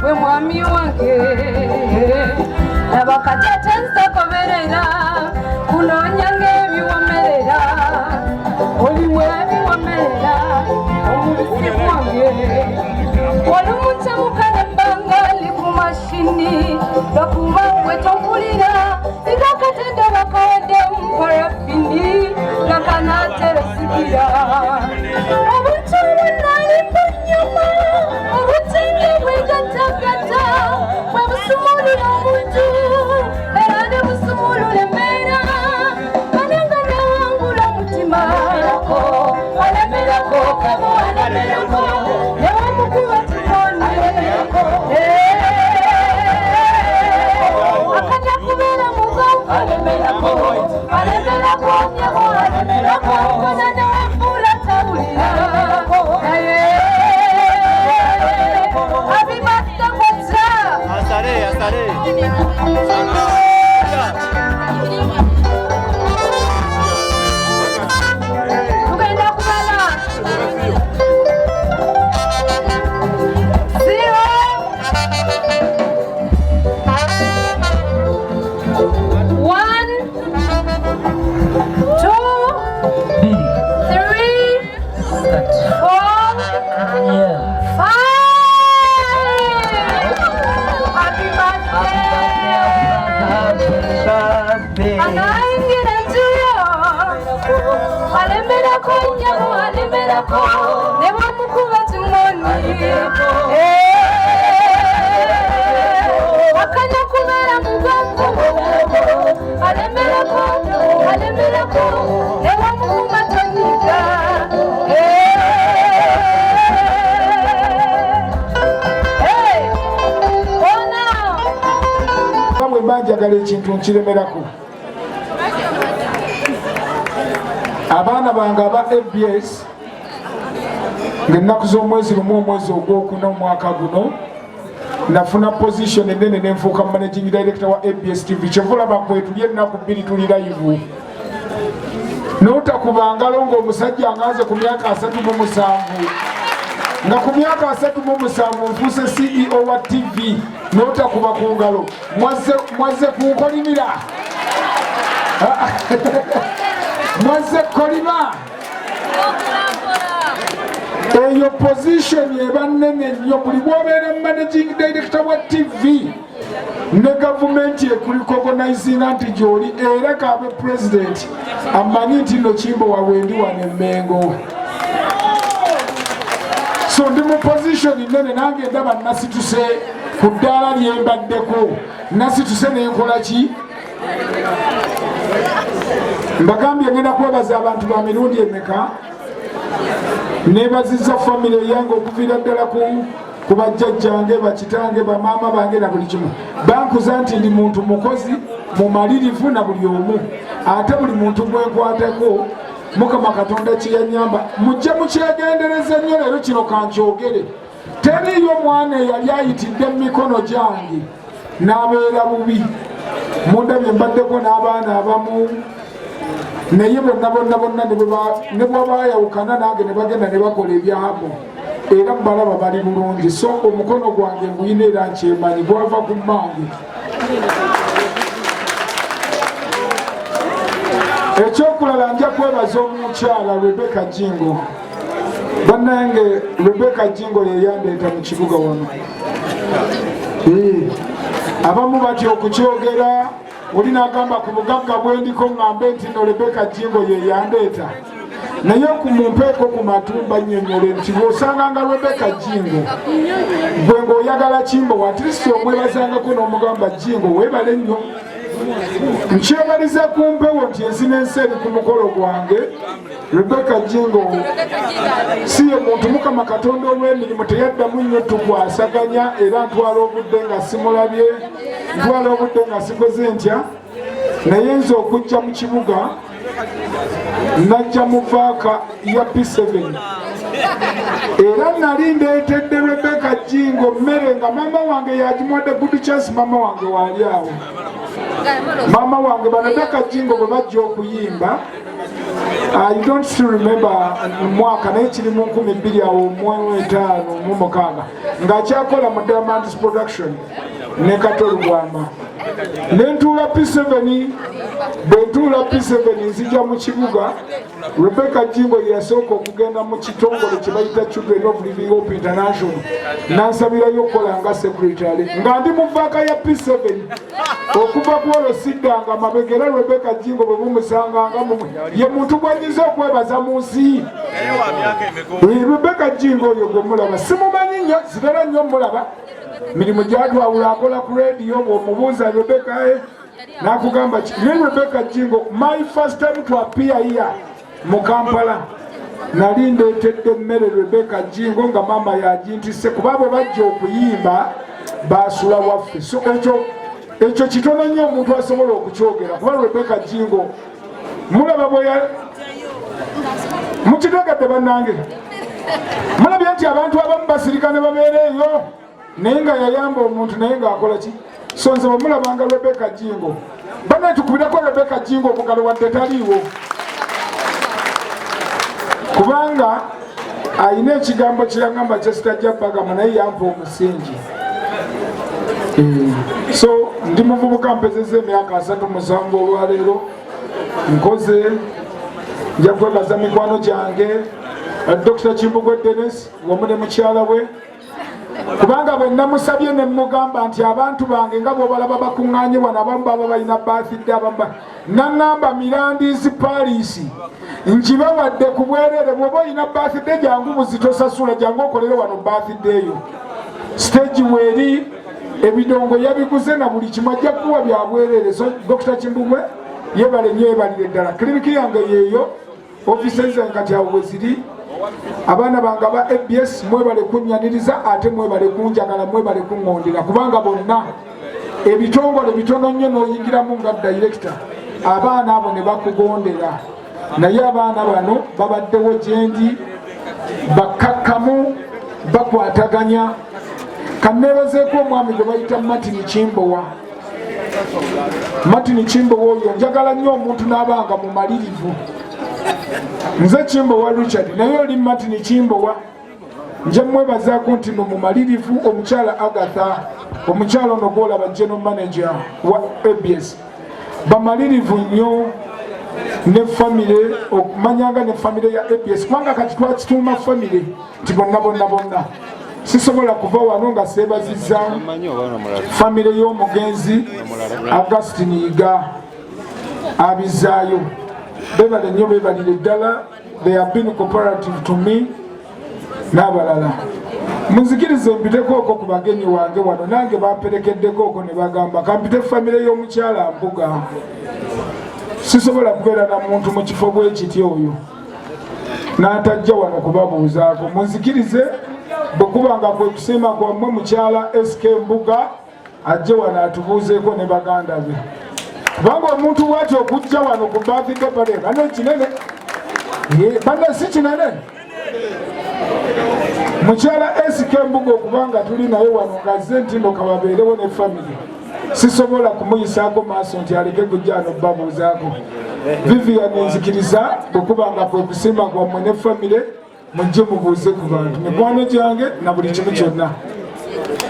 we mwami wange nabakatete nsakomerera kunonya ng'ebiwomerera olimu ebiwomerera omubisimu wange olumutemukana mbangali ku mashini lwakuba gwe tompulira igakatende bakawedde muparafini nakanateresikira obuntu bunalimba nyuma obutenge bwegatagata bwe busumulula omuntu era ne busumulula embeera kanengana wangula omutima alemerako kabo alemerako newamukuba timoni akajja kubeera mugongo alemerako nyabo alemerako konana wefuula tabulira naye abibadde kwata asale tugenda kubala njagala ekintu nkiremerako. Abaana bange aba ABS ng'ennaku z'omwezi lumu omwezi ogwokuna omwaka guno nafuna position ennene nenfuuka managing director wa ABS TV. Kyevulaba kwe tuli ennaku bbiri tuli live. N'otakuba ngalo ng'omusajja angaze ku myaka 37 nga ku myaka 37 nfuuse CEO wa TV n'otakuba ku ngalo mwaze kunkolimira mwaze kolima eyo position eba nnene nnyo. Buli bw'obeera managing director wa TV ne gavumenti ekurikogonaizinga nti gy'oli era kaabe president amanyi nti nno kimbo wawendi wano Emmengo. So ndi mu position nnene nange ndaba nasituse ku ddaala lyembaddeko, nasituse nenkola ki? Mbagambye ngenda kwebaza abantu ba mirundi emeka, nebazizza famire yange okuviira ddala ku bajjajjange, bakitange, bamaama bange na buli kimu. Bankuza nti ndi muntu mukozi mumalirivu na buli omu, ate buli muntu gwenkwatako Mukama Katonda kyeyanyamba. Mujje mukyegendereza nnyo leero kino kankyogere. Teriyo mwana eyali ayitidde mu mikono gyange n'abeera bubi. Mundabye mbaddeko n'abaana abamu naye bonna ne bwabayawukana nange ne bagenda ne bakola ebyahamu era mubalaba bali bulungi. So omukono gwange nguyina era nkyemanyi gwava ku mmange. Ekyokulala nja kwebaza omukyala Rebecca Jingo. Bannange Rebecca Jingo yeyandeeta mu kibuga wano. Abamu batya okukyogera, oli n'agamba ku bugagga bwendiko ng'ambe nti no Rebecca Jingo yeyandeeta. Naye okumumpeeko ku matumba nnyonnyole nti bw'osanga nga Rebecca Jingo gwe ng'oyagala kimbo watirisi omwebazangako n'omugamba Jingo weebale nnyo. Nkyebaliza ku mpewo nti ensi n'ensi eri ku mukolo gwange. Rebecca Jingo si ye muntu Mukama Katonda olw'emirimu teyaddamu nnyo tukwasaganya era ntwala obudde nga simulabye, ntwala obudde nga sikoze ntya, naye nze okujja mu kibuga najja mu vaaka ya P7 era nali ndeetedde Rebecca Jingo mmere nga maama wange yagimuwadde good chance. Maama wange waali awo. Maama wange Rebecca Jingo bwe bajja okuyimba I don't still remember mwaka naye kiri mu 2005 mu mukaaga ng'akyakola mu Diamond Production ne Katolu Bwama ne ntuula P7 bwe ntuula P7 nzija mu kibuga Rebecca Jingo yasooka okugenda mu kitongole kye bayita Children of Living Hope International n'ansabirayo okukola nga secretary nga ndi mu vaaka ya P7 okuva ku olwo siddanga mabegera Rebecca Jingo bwe mumusanganga ye muntu gwanyiza okwebaza mu nsi Rebecca Jingo oyo gwe mulaba simumanyi nnyo zitera nnyo mulaba mirimu gyatwawula akola ku radio bw'omubuuza Rebecca n'akugamba ne Rebecca Jingo my first time to appear here mu Kampala nali ndeetedde emmere Rebecca Jingo nga maama yagintisse kuba bwe bajja okuyimba baasula waffe so ekyo kitono nnyo omuntu asobola okukyogera kuba Rebecca Jingo mulaba bwe mukitegadde bannange mulabye nti abantu abamu basirika ne babeera eyo naye nga yayamba omuntu naye ng'akola ki so nze bwemulabanga Rebecca Jingo bana tukubirako Rebecca Jingo omugalo wadde taliiwo kubanga ayina ekigambo kiragamba kyesitajja bagamba naye yampa omusingi so ndi muvubuka mpezeza emyaka 37 olwaleero nkoze nja kwebaza mikwano gyange Dr. Kimbugwe Dennis wamu ne mukyala we kubanga bwe namusabye ne mugamba nti abantu bange nga bw'obalaba bakuŋŋaanye wano abamu baba balina birthday abamu naŋŋamba Mirandies Paris nkibawadde ku bwereere bw'oba olina birthday jangu buzitosasula jangu okolere wano birthday yo stage weeri ebidongo yabiguze na buli kimu ajja kuwa bya bwereere so Dr. Kimbugwe yebale nnyo yebalire ddala klinikii yange yeeyo offices zange kati awo bwe ziri abaana bange aba ABS mwebale kunnyaniriza ate mwebale kunjagala mwebale kuŋŋondera kubanga bonna ebitongole bitono nnyo n'oyingiramu nga director abaana abo ne bakugondera naye abaana bano babaddewo gyendi bakkakkamu bakwataganya kanneebazeeko omwami gwe bayita Martin Kimbowa oyo njagala nnyo omuntu n'abanga mumalirivu nze Kimbowa Richard naye oli Martin Kimbowa nje mwebazaako nti mumalirivu omukyala Agatha omukyala ono gwolaba general manager wa ABS bamalirivu nnyo ne famire okumanyanga ne famire ya ABS kubanga kati twakituuma famire nti bonna sisobola kuva wano nga seebazizza famire y'omugenzi Augustine Iga abizaayo bebale nnyo bebalire ddala they have been cooperative to me n'abalala munzikirize mpiteko okwo ku bagenyi wange wano nange bamperekeddeko okwo ne bagamba kampite famire y'omukyala Mbuga sisobola kubeera na muntu mu kifo bwe kiti oyo n'atajja wano kubabuuzaako munzikirize bwe kubanga kwe kusiima kwammwe mukyala SK Mbuga ajje wano atubuuzeeko ne baganda be kubanga omuntu bw'atyo okujja wano ku birthday party bano kinene bana si kinene mukyala SK Mbuga okubanga tuli naye wano ngazze ntindo kababeerewo ne family sisobola kumuyisaako maaso nti aleke kujja wano babuuzaako Vivian nzikiriza bwe kubanga kwe kusiima kwammwe ne family mujje mubuuze ku bantu mikwano gyange na buli kimu kyonna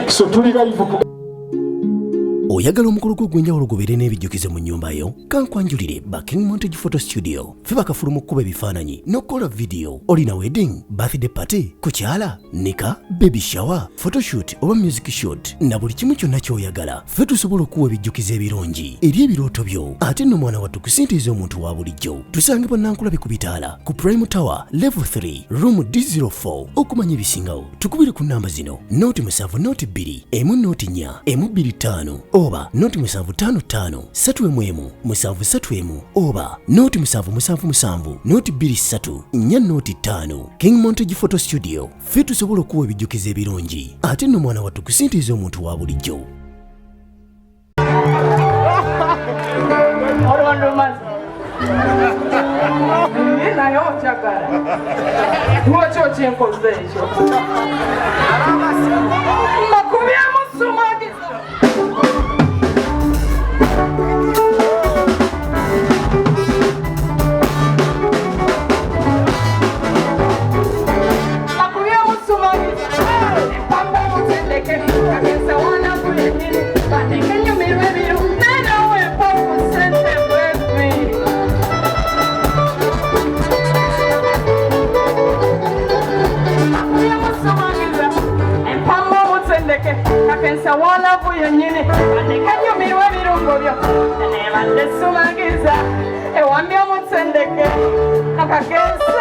so tuli live. Oyagala omukolo gw'enjawulo gubeere n'ebijjukize mu nnyumba yo kankwanjulire King Montage Photo Studio ffe bakafulu mu kkuba ebifaananyi n'okukola video olina wedding birthday party kukyala nika baby shower photoshoot oba music shoot na buli kimu kyonna ky'oyagala ffe tusobola okuwa ebijjukize ebirungi eri ebirooto byo ate nno mwana wattu kusintiiza omuntu wa bulijjo tusange bannankulabe ku bitaala ku Prime Tower level 3 room D04 okumanya ebisingawo tukubire ku namba zino noti 7 noti 2 emu noti 4 emu 25 oba noti 755 7 7 oba noti 777 noti 23 4 noti 5 King Montage Photo Studio ffe tusobola okuwa ebijjukize ebirungi ate nno mwana wattu kusintiiza omuntu wa bulijjo. naye okyagala lwaki okyenkoze ekyo makubyamu sumagisa kensa walavu yennyini andikanyumirwa ebirungo byo nebadde sumagiza ewambi omutsendeke akakensa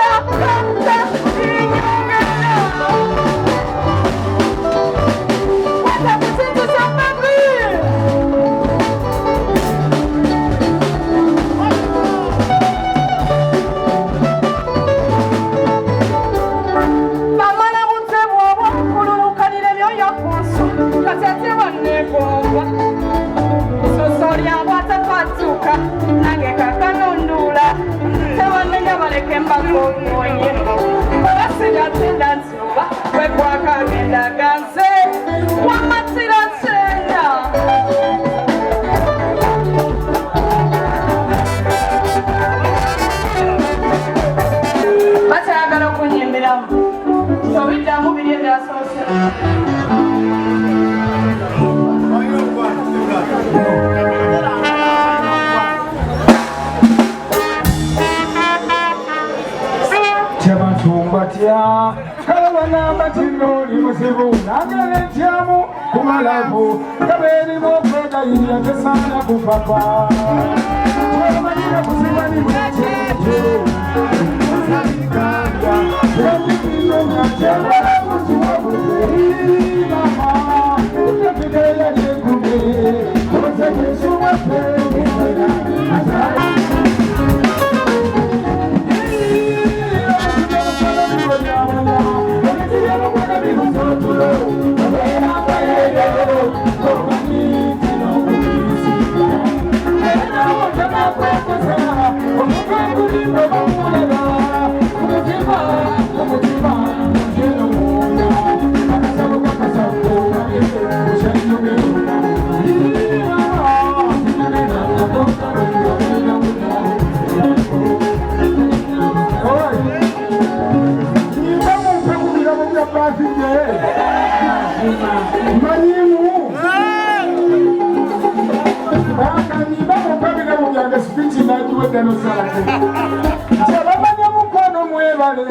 kata inyongera watakusintusa babi nange kakanundula tewanenya balekemba kokonye abasigatenda nsuba wekwakagenda ganze wamatira nsenda bakyagala okunyimbiramu sobiddamu biri ebyasoose batya kalabana batino limusibu nageletyamu kumalavu kaberimu okwegayirya tesana kupapa twabanyira kusibani bwekyekyo salikanga mama tefigeya lyekume otekesuwape Jabamanya mukono mwebale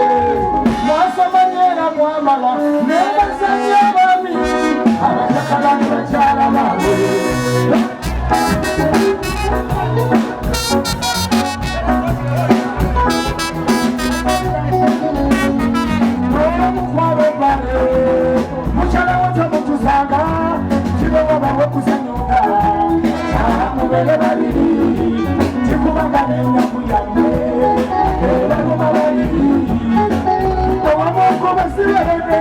mwasamanyera mwamala nebasanya bami abatakala bakyala bawe mukwalo bale mukyala watamutuzanga kibewa bawe kusanyuka mubele babiri tikubaganenya kuyambe era mubabaliri owamoko basirerede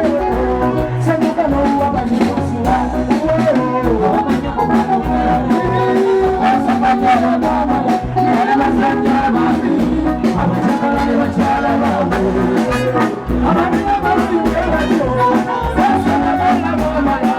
senyuka nowabanyikusiba asamanyala bamala era basanya babi abakyakala ne bakyala babe ababina basingebayo basanagala bamala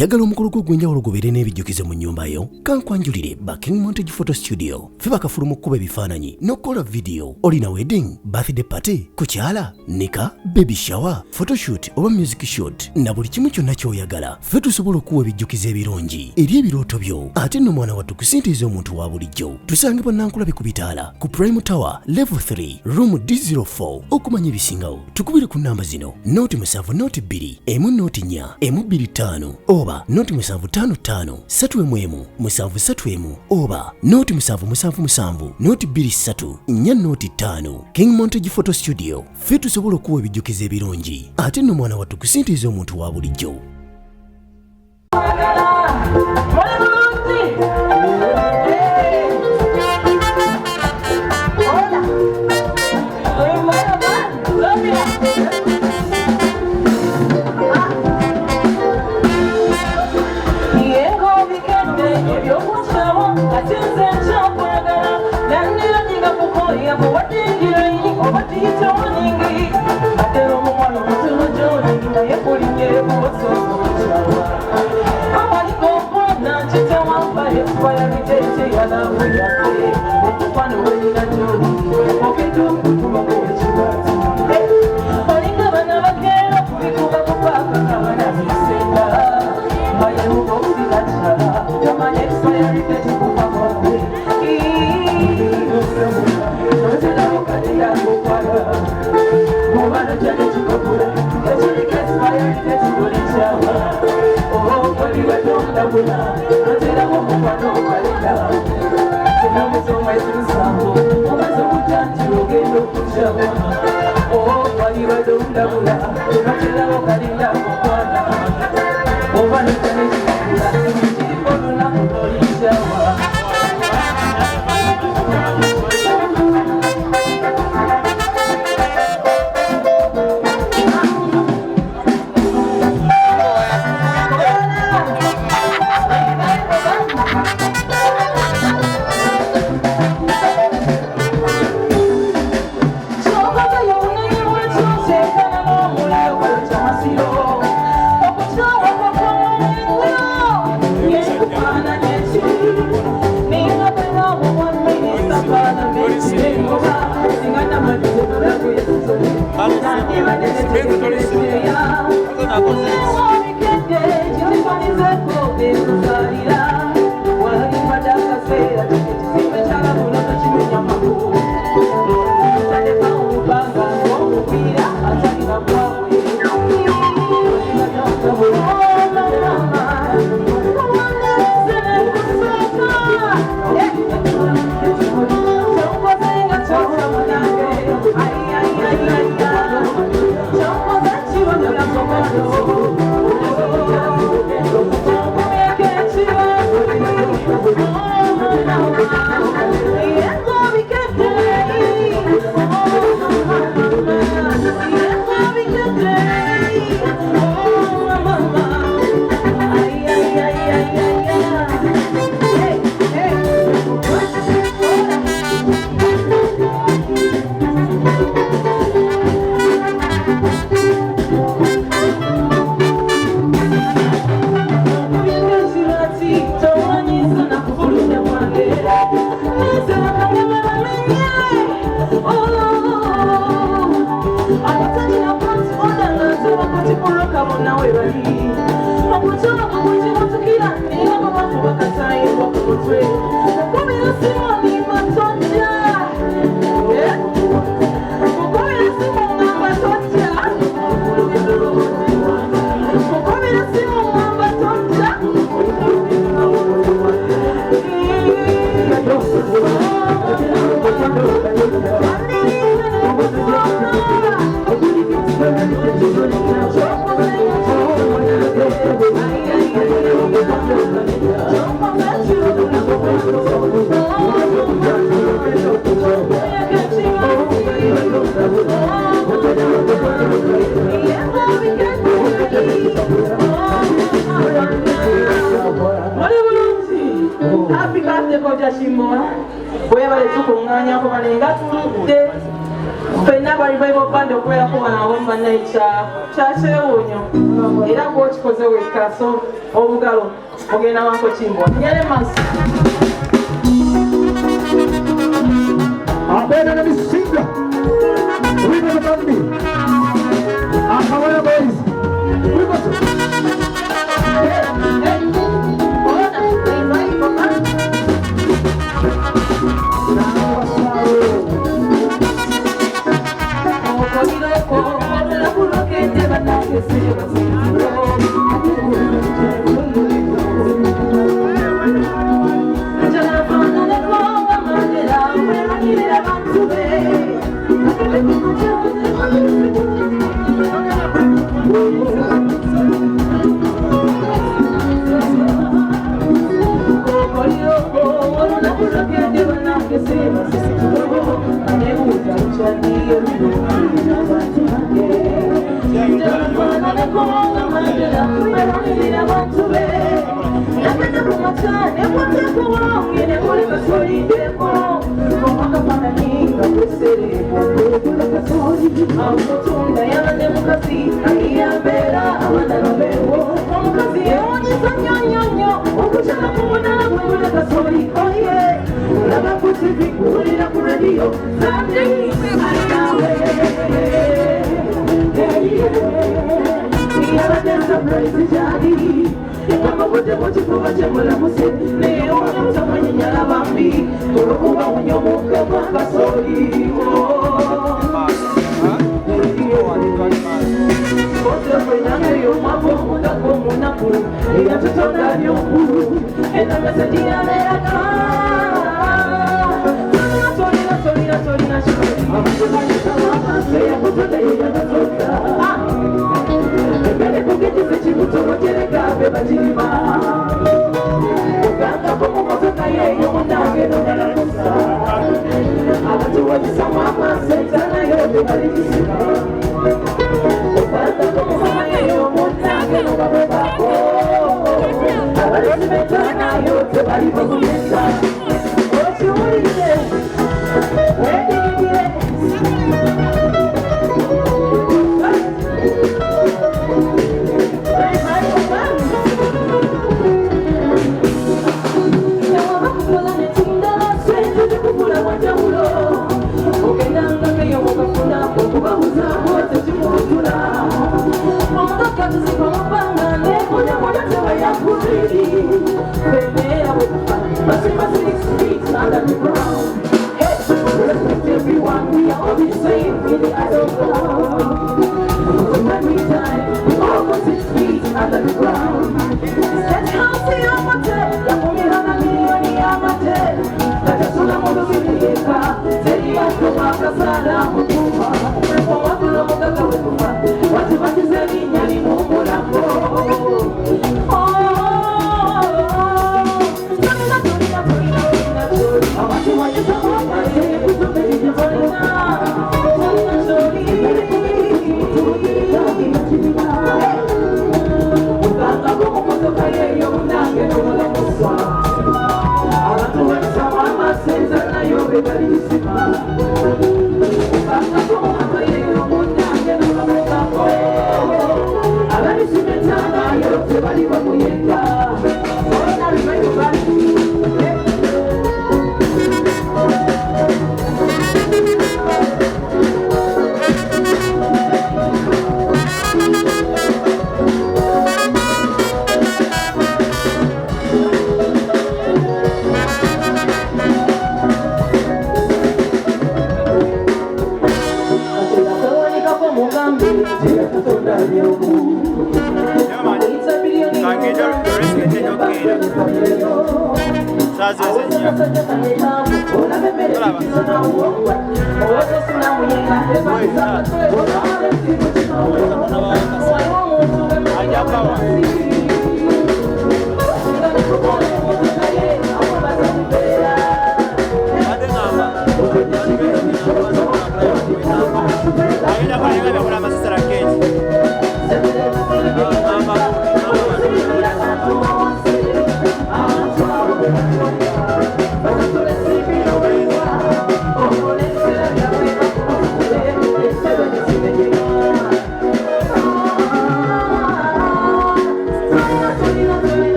oyagala omukolo gw'ogwenjawulo gubeere n'ebijjukize mu nnyumba yo kankwanjulire King Montage Photo Studio fe bakafulu mu kkuba ebifaananyi n'okukola vidiyo olina wedding birthday party kukyala nika baby shower photoshoot oba music shoot na buli kimu kyonna ky'oyagala fe tusobola okuwa ebijjukize ebirungi eri ebirooto byo ate nno mwana wattu kusintiiza omuntu wa bulijjo tusangibwa Nankulabe ku bitaala ku Prime Tower level 3 room D04 okumanya ebisingawo tukubire ku namba zino noti 7 noti 2 emu noti 4 emu 25 oba noti 755 3 731 oba noti 777 noti 23 4 noti 5 King Montage Photo Studio fe tusobola okuwa ebijjukize ebirungi ate nno mwana wattu kusintiiza omuntu wa bulijjo. Happy birthday Koja Shimoa. Wherever they took on Nanya for an engagement. Penaba Bible Band of where for our own nature. Chase Unyo. It up watch for the week castle. Ogalo. Okay, now I'm coaching. Yelemas. I better be singer. We got BAMBI. How are boys? We got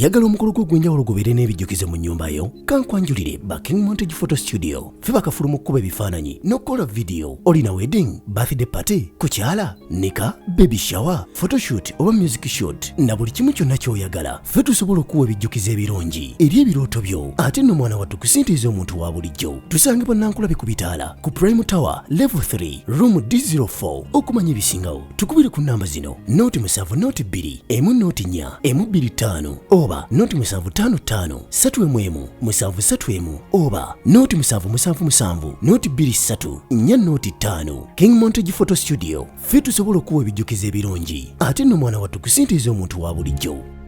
oyagala omukolo gw'ogwenjawulo gubeere n'ebijjukize mu nnyumba yo kankwanjulire King Montage Photo Studio fe bakafulu mu kkuba ebifaananyi n'okukola vidiyo olina wedding birthday party kukyala nika baby shower photoshoot oba music shoot na buli kimu kyonna ky'oyagala fe tusobola okuwa ebijjukize ebirungi eri ebirooto byo ate nno mwana wattu kusintiiza omuntu wa bulijjo tusangibwa Nankulabi ku Bitaala ku Prime Tower level 3 room D04 okumanya ebisingawo tukubire ku namba zino noti 7 noti 2 emu noti 4 emu 25 oba noti 755 3 731 oba noti 777 noti 23 4 noti 5 King Montage Photo Studio fe tusobola okuwa ebijjukize ebirungi ate nno mwana wattu kusintiiza omuntu wa bulijjo.